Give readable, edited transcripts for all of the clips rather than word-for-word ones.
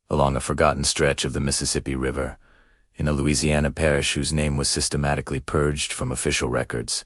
along a forgotten stretch of the Mississippi River, in a Louisiana parish whose name was systematically purged from official records.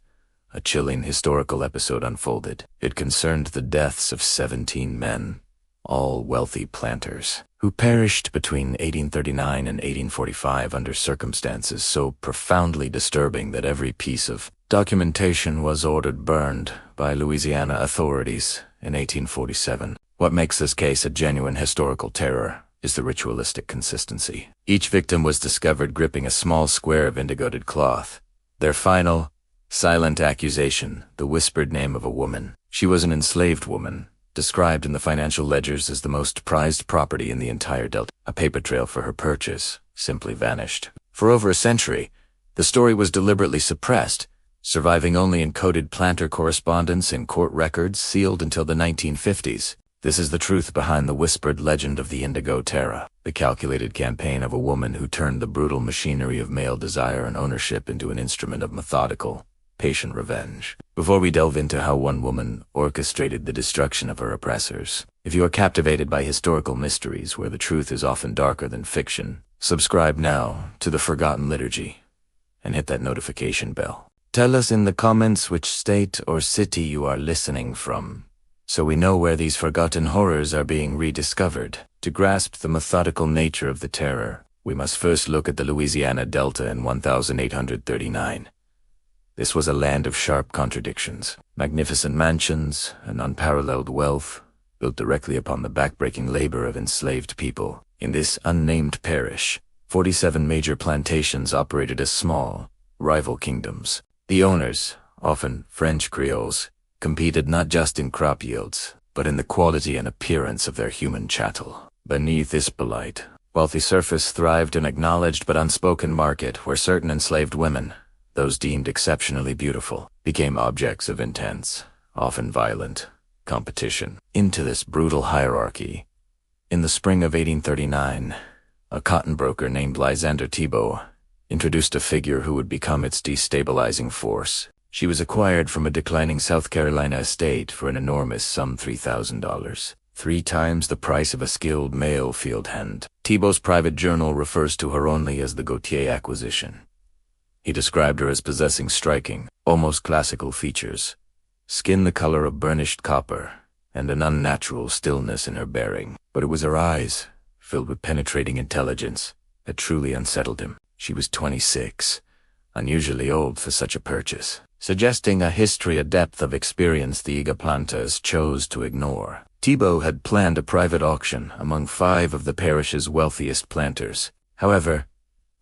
A chilling historical episode unfolded. It concerned the deaths of 17 men, all wealthy planters, who perished between 1839 and 1845 under circumstances so profoundly disturbing that every piece of documentation was ordered burned by Louisiana authorities in 1847. What makes this case a genuine historical terror is the ritualistic consistency. Each victim was discovered gripping a small square of indigoted cloth. Their final, silent accusation, the whispered name of a woman. She was an enslaved woman, described in the financial ledgers as the most prized property in the entire Delta. A paper trail for her purchase simply vanished. For over a century, the story was deliberately suppressed, surviving only in coded planter correspondence and court records sealed until the 1950s. This is the truth behind the whispered legend of the Indigo Terra, the calculated campaign of a woman who turned the brutal machinery of male desire and ownership into an instrument of methodical, patient revenge. Before we delve into how one woman orchestrated the destruction of her oppressors, if you are captivated by historical mysteries where the truth is often darker than fiction, subscribe now to The Forgotten Liturgy and hit that notification bell. Tell us in the comments which state or city you are listening from, so we know where these forgotten horrors are being rediscovered. To grasp the methodical nature of the terror, we must first look at the Louisiana Delta in 1839. This was a land of sharp contradictions. Magnificent mansions and unparalleled wealth, built directly upon the backbreaking labor of enslaved people. In this unnamed parish, 47 major plantations operated as small, rival kingdoms. The owners, often French Creoles, competed not just in crop yields, but in the quality and appearance of their human chattel. Beneath this polite, wealthy surface thrived an acknowledged but unspoken market where certain enslaved women, those deemed exceptionally beautiful, became objects of intense, often violent, competition. Into this brutal hierarchy, in the spring of 1839, a cotton broker named Lysander Thibault introduced a figure who would become its destabilizing force. She was acquired from a declining South Carolina estate for an enormous sum, $3,000, 3 times the price of a skilled male field hand. Thibault's private journal refers to her only as the Gautier acquisition. He described her as possessing striking, almost classical features, skin the color of burnished copper, and an unnatural stillness in her bearing. But it was her eyes, filled with penetrating intelligence, that truly unsettled him. She was 26, unusually old for such a purchase, suggesting a history, a depth of experience the eager planters chose to ignore. Thibault had planned a private auction among 5 of the parish's wealthiest planters. However,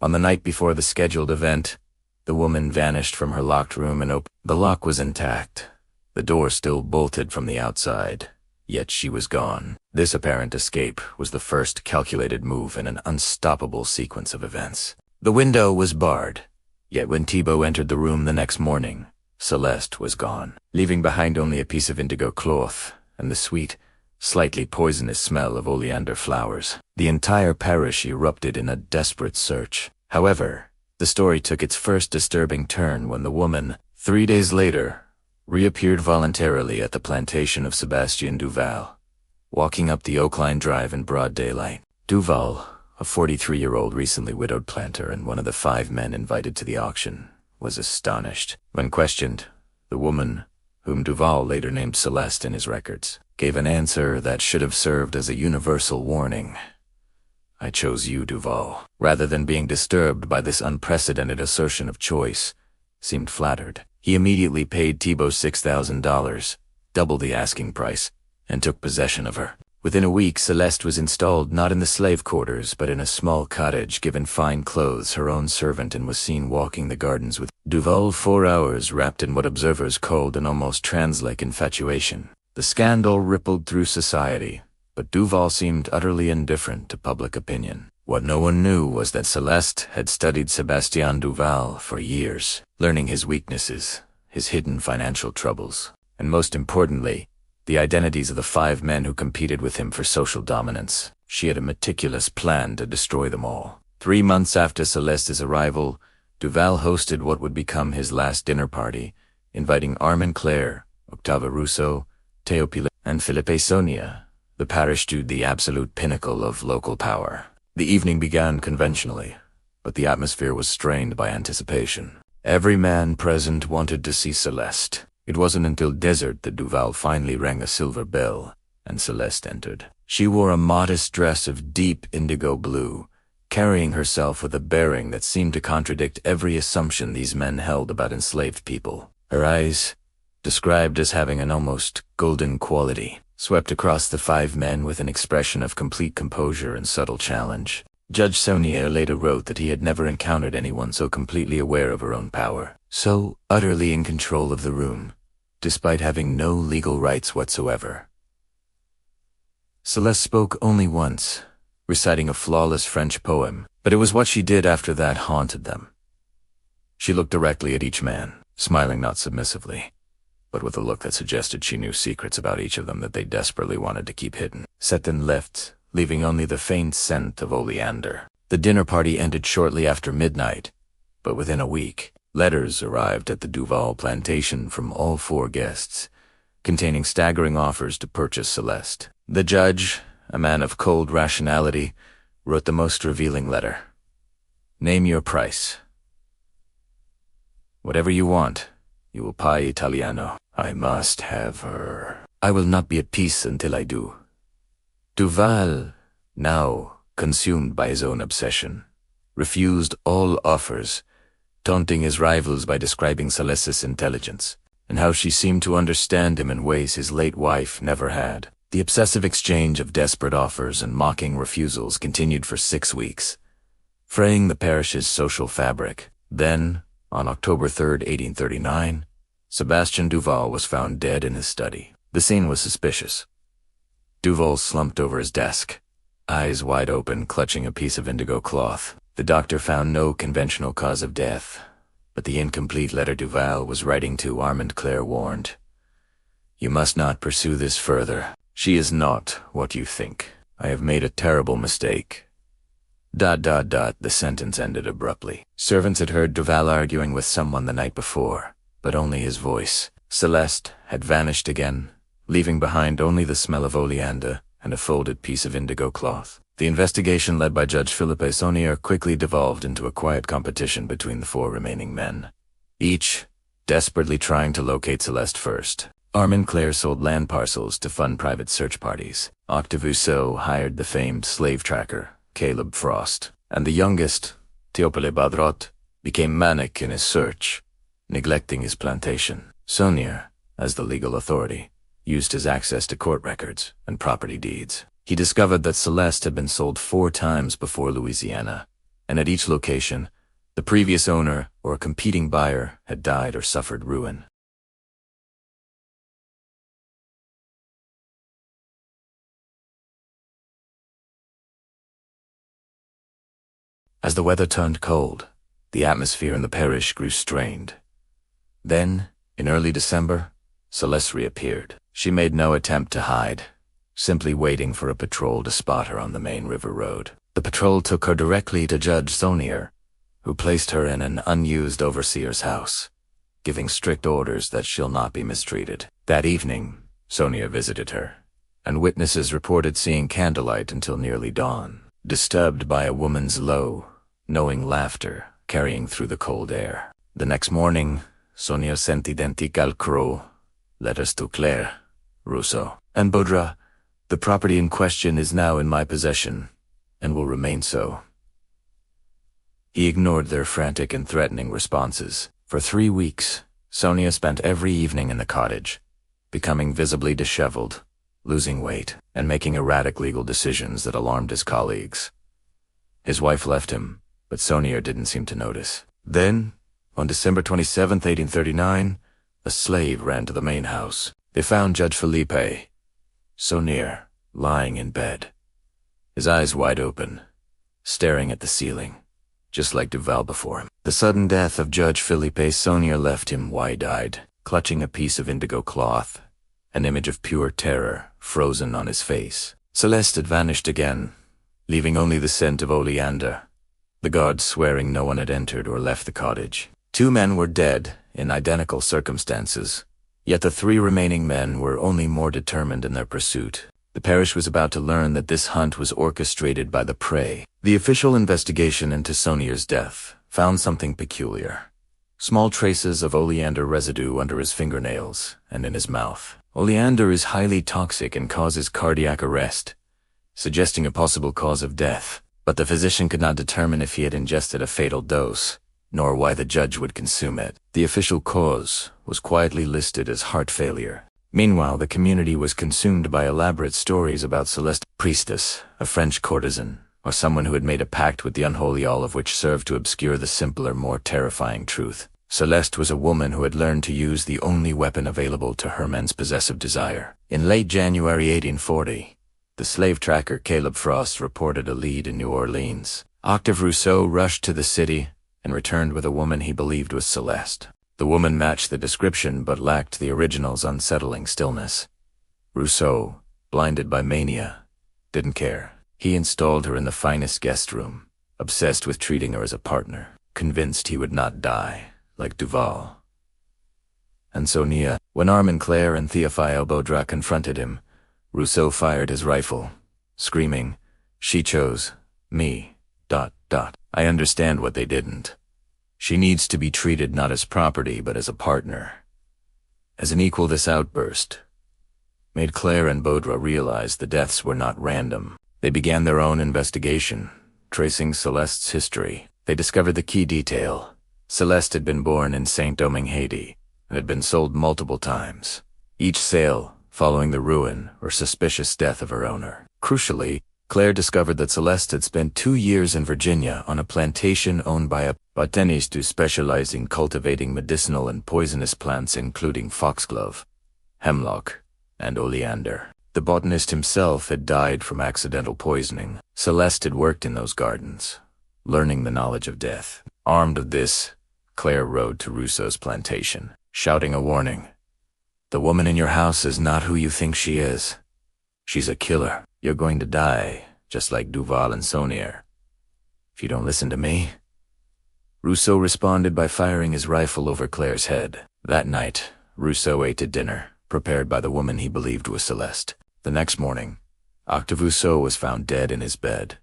on the night before the scheduled event, the woman vanished from her locked room and opened. The lock was intact, the door still bolted from the outside, yet she was gone. This apparent escape was the first calculated move in an unstoppable sequence of events. The window was barred, yet when Thibault entered the room the next morning, Celeste was gone, leaving behind only a piece of indigo cloth and the sweet, slightly poisonous smell of oleander flowers. The entire parish erupted in a desperate search. However, the story took its first disturbing turn when the woman, 3 days later, reappeared voluntarily at the plantation of Sebastien Duval, walking up the Oakline Drive in broad daylight. Duval, a 43-year-old recently widowed planter and one of the 5 men invited to the auction, was astonished. When questioned, the woman, whom Duval later named Celeste in his records, gave an answer that should have served as a universal warning. "I chose you, Duval." Rather than being disturbed by this unprecedented assertion of choice, seemed flattered. He immediately paid Thibault $6,000, double the asking price, and took possession of her. Within a week, Celeste was installed not in the slave quarters, but in a small cottage, given fine clothes, her own servant, and was seen walking the gardens with Duval 4 hours, wrapped in what observers called an almost trance-like infatuation. The scandal rippled through society, but Duval seemed utterly indifferent to public opinion. What no one knew was that Celeste had studied Sebastien Duval for years, learning his weaknesses, his hidden financial troubles, and most importantly, the identities of the 5 men who competed with him for social dominance. She had a meticulous plan to destroy them all. 3 months after Celeste's arrival, Duval hosted what would become his last dinner party, inviting Armand Claire, Octave Rousseau, Théophile, and Philippe Sonia, the parish to the absolute pinnacle of local power. The evening began conventionally, but the atmosphere was strained by anticipation. Every man present wanted to see Celeste. It wasn't until dessert that Duval finally rang a silver bell, and Celeste entered. She wore a modest dress of deep indigo blue, carrying herself with a bearing that seemed to contradict every assumption these men held about enslaved people. Her eyes, described as having an almost golden quality, swept across the 5 men with an expression of complete composure and subtle challenge. Judge Saunier later wrote that he had never encountered anyone so completely aware of her own power, so utterly in control of the room, despite having no legal rights whatsoever. Celeste spoke only once, reciting a flawless French poem, but it was what she did after that haunted them. She looked directly at each man, smiling not submissively, but with a look that suggested she knew secrets about each of them that they desperately wanted to keep hidden. Seton left, leaving only the faint scent of oleander. The dinner party ended shortly after midnight, but within a week, letters arrived at the Duval plantation from all 4 guests, containing staggering offers to purchase Celeste. The judge, a man of cold rationality, wrote the most revealing letter. Name your price. Whatever you want, you will pay Italiano. I must have her. I will not be at peace until I do. Duval, now consumed by his own obsession, refused all offers, taunting his rivals by describing Celeste's intelligence, and how she seemed to understand him in ways his late wife never had. The obsessive exchange of desperate offers and mocking refusals continued for 6 weeks, fraying the parish's social fabric. Then, on October 3, 1839, Sebastien Duval was found dead in his study. The scene was suspicious. Duval slumped over his desk, eyes wide open, clutching a piece of indigo cloth. The doctor found no conventional cause of death, but the incomplete letter Duval was writing to Armand Claire warned, "You must not pursue this further. She is not what you think. I have made a terrible mistake." ... The sentence ended abruptly. Servants had heard Duval arguing with someone the night before, but only his voice. Celeste had vanished again, leaving behind only the smell of oleander and a folded piece of indigo cloth. The investigation led by Judge Philippe Saunier quickly devolved into a quiet competition between the 4 remaining men, each desperately trying to locate Celeste first. Armand Claire sold land parcels to fund private search parties. Octavusseau hired the famed slave tracker, Caleb Frost, and the youngest, Théophile Badrot, became manic in his search, neglecting his plantation. Saunier, as the legal authority, used his access to court records and property deeds. He discovered that Celeste had been sold 4 times before Louisiana, and at each location, the previous owner or a competing buyer had died or suffered ruin. As the weather turned cold, the atmosphere in the parish grew strained. Then, in early December, Celeste reappeared. She made no attempt to hide, simply waiting for a patrol to spot her on the main river road. The patrol took her directly to Judge Saunier, who placed her in an unused overseer's house, giving strict orders that she'll not be mistreated. That evening, Saunier visited her, and witnesses reported seeing candlelight until nearly dawn, disturbed by a woman's low, knowing laughter carrying through the cold air. The next morning, Saunier sent identical crow, letters to Claire, Rousseau, and Baudra. The property in question is now in my possession, and will remain so. He ignored their frantic and threatening responses. For 3 weeks, Saunier spent every evening in the cottage, becoming visibly disheveled, losing weight, and making erratic legal decisions that alarmed his colleagues. His wife left him, but Saunier didn't seem to notice. Then, on December 27, 1839, a slave ran to the main house. They found Judge Philippe Saunier lying in bed, his eyes wide open, staring at the ceiling, just like Duval before him. The sudden death of Judge Philippe Saunier left him wide-eyed, clutching a piece of indigo cloth, an image of pure terror frozen on his face. Celeste had vanished again, leaving only the scent of oleander, the guards swearing no one had entered or left the cottage. 2 men were dead in identical circumstances, yet the 3 remaining men were only more determined in their pursuit. The parish was about to learn that this hunt was orchestrated by the prey. The official investigation into Sonier's death found something peculiar. Small traces of oleander residue under his fingernails and in his mouth. Oleander is highly toxic and causes cardiac arrest, suggesting a possible cause of death, but the physician could not determine if he had ingested a fatal dose, nor why the judge would consume it. The official cause was quietly listed as heart failure. Meanwhile, the community was consumed by elaborate stories about Celeste, priestess, a French courtesan, or someone who had made a pact with the unholy, all of which served to obscure the simpler, more terrifying truth. Celeste was a woman who had learned to use the only weapon available to her men's possessive desire. In late January 1840, the slave tracker Caleb Frost reported a lead in New Orleans. Octave Rousseau rushed to the city and returned with a woman he believed was Celeste. The woman matched the description but lacked the original's unsettling stillness. Rousseau, blinded by mania, didn't care. He installed her in the finest guest room, obsessed with treating her as a partner, convinced he would not die, like Duval. And Sonia, when Armand Claire and Théophile Baudrat confronted him, Rousseau fired his rifle, screaming, "She chose me, ... I understand what they didn't. She needs to be treated not as property but as a partner." As an equal, this outburst made Claire and Baudrat realize the deaths were not random. They began their own investigation, tracing Celeste's history. They discovered the key detail. Celeste had been born in Saint-Domingue, Haiti, and had been sold multiple times, each sale following the ruin or suspicious death of her owner. Crucially, Claire discovered that Celeste had spent 2 years in Virginia on a plantation owned by a botanist who specialized in cultivating medicinal and poisonous plants including foxglove, hemlock, and oleander. The botanist himself had died from accidental poisoning. Celeste had worked in those gardens, learning the knowledge of death. Armed with this, Claire rode to Rousseau's plantation, shouting a warning. "The woman in your house is not who you think she is. She's a killer. You're going to die, just like Duval and Sonier, if you don't listen to me." Rousseau responded by firing his rifle over Claire's head. That night, Rousseau ate a dinner, prepared by the woman he believed was Celeste. The next morning, Octave Rousseau was found dead in his bed,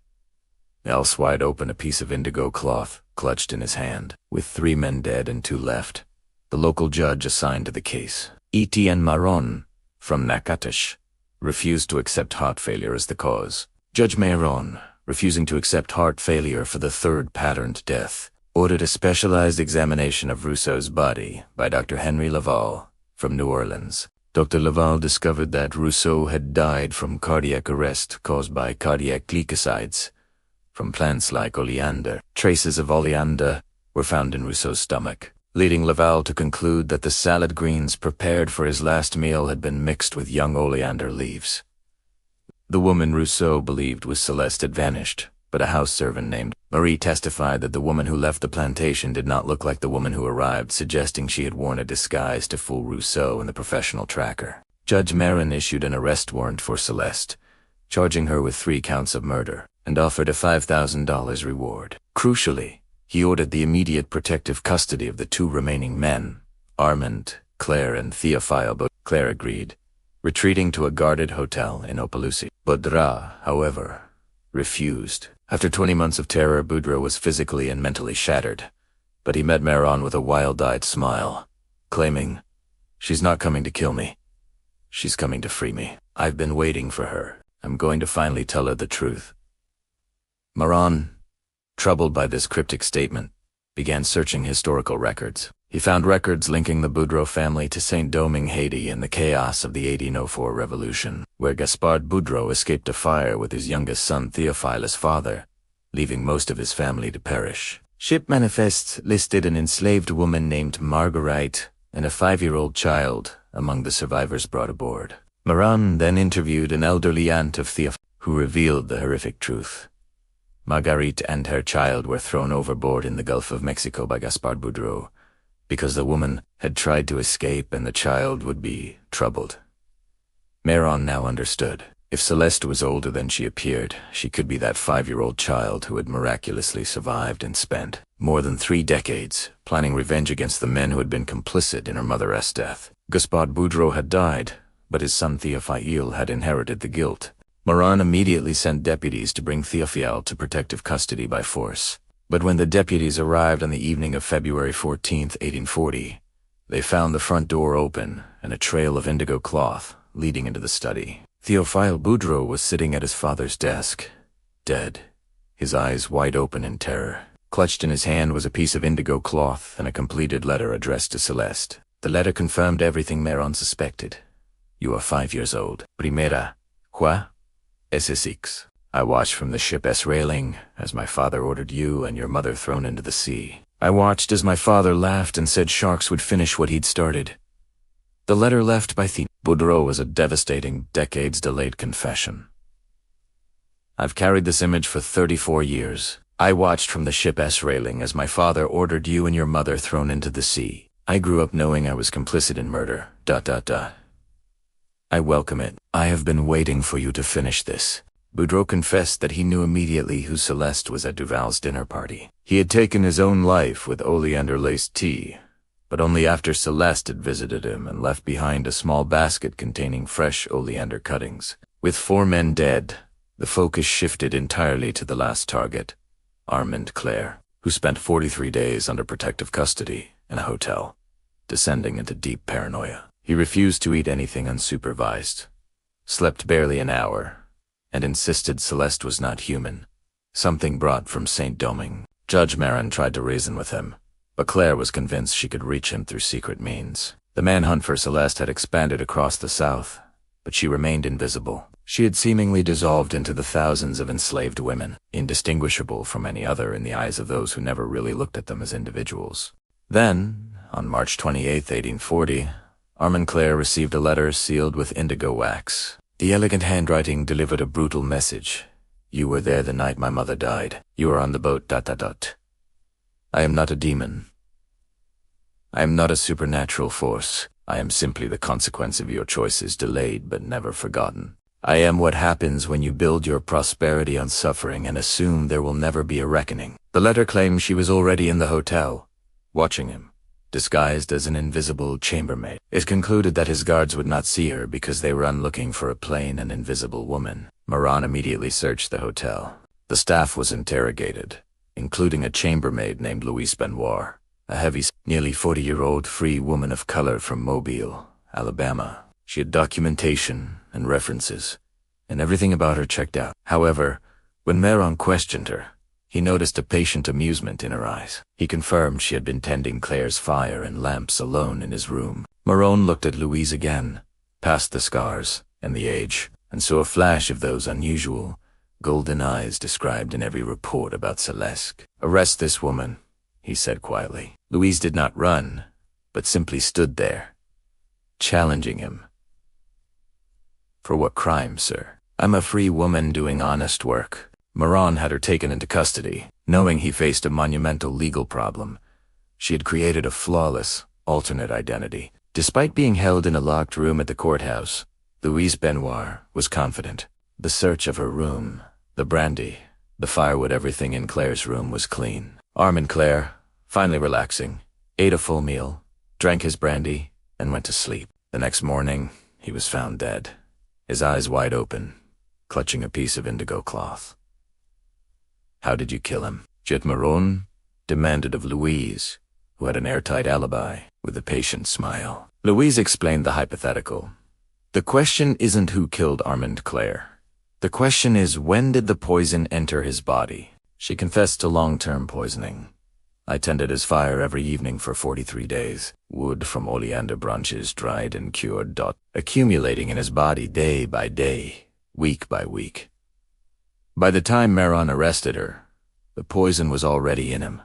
else wide open, a piece of indigo cloth clutched in his hand. With 3 men dead and 2 left, the local judge assigned to the case, Etienne Marron, from Natchitoches, refused to accept heart failure as the cause. Judge Marron, refusing to accept heart failure for the 3rd patterned death, ordered a specialized examination of Rousseau's body by Dr. Henry Laval, from New Orleans. Dr. Laval discovered that Rousseau had died from cardiac arrest caused by cardiac glycosides from plants like oleander. Traces of oleander were found in Rousseau's stomach, leading Laval to conclude that the salad greens prepared for his last meal had been mixed with young oleander leaves. The woman Rousseau believed was Celeste had vanished, but a house servant named Marie testified that the woman who left the plantation did not look like the woman who arrived, suggesting she had worn a disguise to fool Rousseau and the professional tracker. Judge Marin issued an arrest warrant for Celeste, charging her with 3 counts of murder, and offered a $5,000 reward. Crucially, he ordered the immediate protective custody of the 2 remaining men, Armand, Claire, and Théophile. But Claire agreed, retreating to a guarded hotel in Opelousas. Baudrat, however, refused. After 20 months of terror, Baudrat was physically and mentally shattered, but he met Maron with a wild-eyed smile, claiming, "She's not coming to kill me. She's coming to free me. I've been waiting for her. I'm going to finally tell her the truth." Maron, troubled by this cryptic statement, began searching historical records. He found records linking the Boudreau family to Saint-Domingue, Haiti in the chaos of the 1804 revolution, where Gaspard Boudreau escaped a fire with his youngest son Théophile's father, leaving most of his family to perish. Ship manifests listed an enslaved woman named Marguerite and a 5-year-old child among the survivors brought aboard. Maran then interviewed an elderly aunt of Théophile, who revealed the horrific truth. Marguerite and her child were thrown overboard in the Gulf of Mexico by Gaspard Boudreau, because the woman had tried to escape and the child would be troubled. Maron now understood. If Celeste was older than she appeared, she could be that 5-year-old child who had miraculously survived and spent more than 3 decades planning revenge against the men who had been complicit in her mother's death. Gaspard Boudreau had died, but his son Theophile had inherited the guilt. Moran immediately sent deputies to bring Theophile to protective custody by force. But when the deputies arrived on the evening of February 14, 1840, they found the front door open and a trail of indigo cloth leading into the study. Theophile Boudreau was sitting at his father's desk, dead, his eyes wide open in terror. Clutched in his hand was a piece of indigo cloth and a completed letter addressed to Celeste. The letter confirmed everything Moran suspected. "You are 5 years old. Primera. Quoi? SS6. I watched from the ship's railing as my father ordered you and your mother thrown into the sea. I watched as my father laughed and said sharks would finish what he'd started." The letter left by Boudreau was a devastating, decades-delayed confession. "I've carried this image for 34 years. I watched from the ship's railing as my father ordered you and your mother thrown into the sea. I grew up knowing I was complicit in murder. ... I welcome it. I have been waiting for you to finish this." Boudreau confessed that he knew immediately who Celeste was at Duval's dinner party. He had taken his own life with oleander-laced tea, but only after Celeste had visited him and left behind a small basket containing fresh oleander cuttings. With 4 men dead, the focus shifted entirely to the last target, Armand Claire, who spent 43 days under protective custody in a hotel, descending into deep paranoia. He refused to eat anything unsupervised, slept barely an hour, and insisted Celeste was not human, something brought from Saint-Domingue. Judge Marin tried to reason with him, but Claire was convinced she could reach him through secret means. The manhunt for Celeste had expanded across the South, but she remained invisible. She had seemingly dissolved into the thousands of enslaved women, indistinguishable from any other in the eyes of those who never really looked at them as individuals. Then, on March 28, 1840, Armand Claire received a letter sealed with indigo wax. The elegant handwriting delivered a brutal message. "You were there the night my mother died. You were on the boat ... I am not a demon. I am not a supernatural force. I am simply the consequence of your choices delayed but never forgotten. I am what happens when you build your prosperity on suffering and assume there will never be a reckoning." The letter claimed she was already in the hotel, watching him, disguised as an invisible chambermaid. It concluded that his guards would not see her because they run looking for a plain and invisible woman. Moran immediately searched the hotel. The staff was interrogated, including a chambermaid named Louise Benoit, a heavy, nearly 40-year-old free woman of color from Mobile, Alabama. She had documentation and references, and everything about her checked out. However, when Moran questioned her, he noticed a patient amusement in her eyes. He confirmed she had been tending Claire's fire and lamps alone in his room. Moran looked at Louise again, past the scars and the age, and saw a flash of those unusual, golden eyes described in every report about Celeste. "Arrest this woman," he said quietly. Louise did not run, but simply stood there, challenging him. "For what crime, sir?" "I'm a free woman doing honest work." Moran had her taken into custody, knowing he faced a monumental legal problem. She had created a flawless, alternate identity. Despite being held in a locked room at the courthouse, Louise Benoit was confident. The search of her room, the brandy, the firewood, everything in Claire's room was clean. Armand Claire, finally relaxing, ate a full meal, drank his brandy, and went to sleep. The next morning, he was found dead, his eyes wide open, clutching a piece of indigo cloth. "How did you kill him?" Jet Moran demanded of Louise, who had an airtight alibi, with a patient smile. Louise explained the hypothetical. "The question isn't who killed Armand Claire. The question is, when did the poison enter his body?" She confessed to long-term poisoning. "I tended his fire every evening for 43 days. Wood from oleander branches dried and cured, accumulating in his body day by day, week by week. By the time Moran arrested her, the poison was already in him,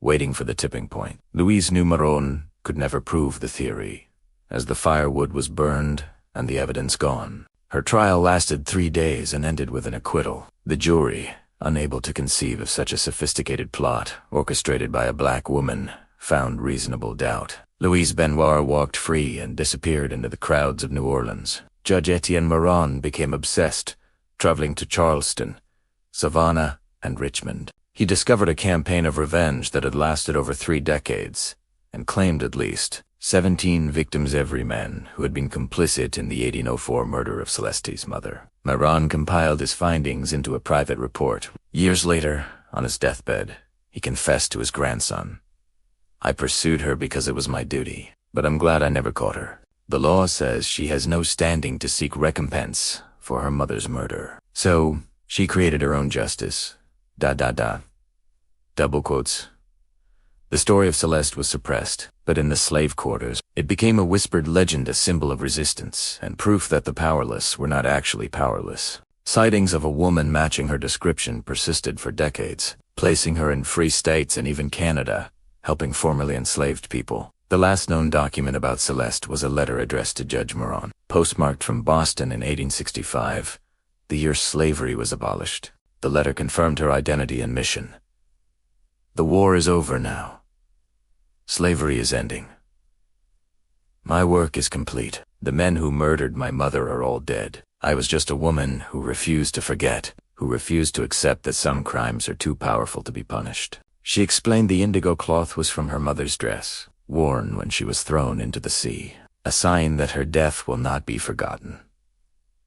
waiting for the tipping point." Louise knew Moran could never prove the theory, as the firewood was burned and the evidence gone. Her trial lasted 3 days and ended with an acquittal. The jury, unable to conceive of such a sophisticated plot orchestrated by a black woman, found reasonable doubt. Louise Benoit walked free and disappeared into the crowds of New Orleans. Judge Etienne Moran became obsessed, traveling to Charleston, Savannah, and Richmond. He discovered a campaign of revenge that had lasted over 3 decades, and claimed at least 17 victims every man who had been complicit in the 1804 murder of Celeste's mother. Maran compiled his findings into a private report. Years later, on his deathbed, he confessed to his grandson, "I pursued her because it was my duty, but I'm glad I never caught her. The law says she has no standing to seek recompense for her mother's murder. So, she created her own justice. ... Double quotes. The story of Celeste was suppressed, but in the slave quarters, it became a whispered legend, a symbol of resistance, and proof that the powerless were not actually powerless. Sightings of a woman matching her description persisted for decades, placing her in free states and even Canada, helping formerly enslaved people. The last known document about Celeste was a letter addressed to Judge Maran, postmarked from Boston in 1865, the year slavery was abolished. The letter confirmed her identity and mission. The war is over now. Slavery is ending. My work is complete. The men who murdered my mother are all dead. I was just a woman who refused to forget, who refused to accept that some crimes are too powerful to be punished." She explained the indigo cloth was from her mother's dress, worn when she was thrown into the sea, a sign that her death will not be forgotten.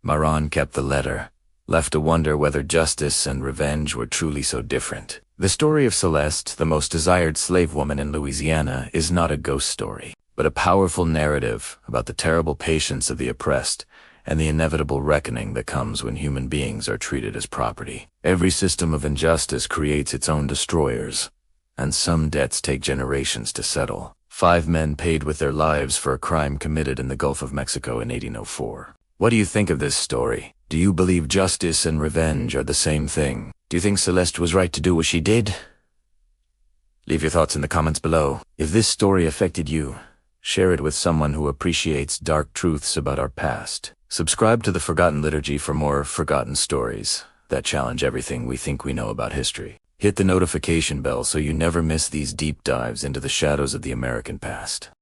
Maran kept the letter, left to wonder whether justice and revenge were truly so different. The story of Celeste, the most desired slave woman in Louisiana, is not a ghost story, but a powerful narrative about the terrible patience of the oppressed and the inevitable reckoning that comes when human beings are treated as property. Every system of injustice creates its own destroyers, and some debts take generations to settle. 5 men paid with their lives for a crime committed in the Gulf of Mexico in 1804. What do you think of this story? Do you believe justice and revenge are the same thing? Do you think Celeste was right to do what she did? Leave your thoughts in the comments below. If this story affected you, share it with someone who appreciates dark truths about our past. Subscribe to the Forgotten Liturgy for more forgotten stories that challenge everything we think we know about history. Hit the notification bell so you never miss these deep dives into the shadows of the American past.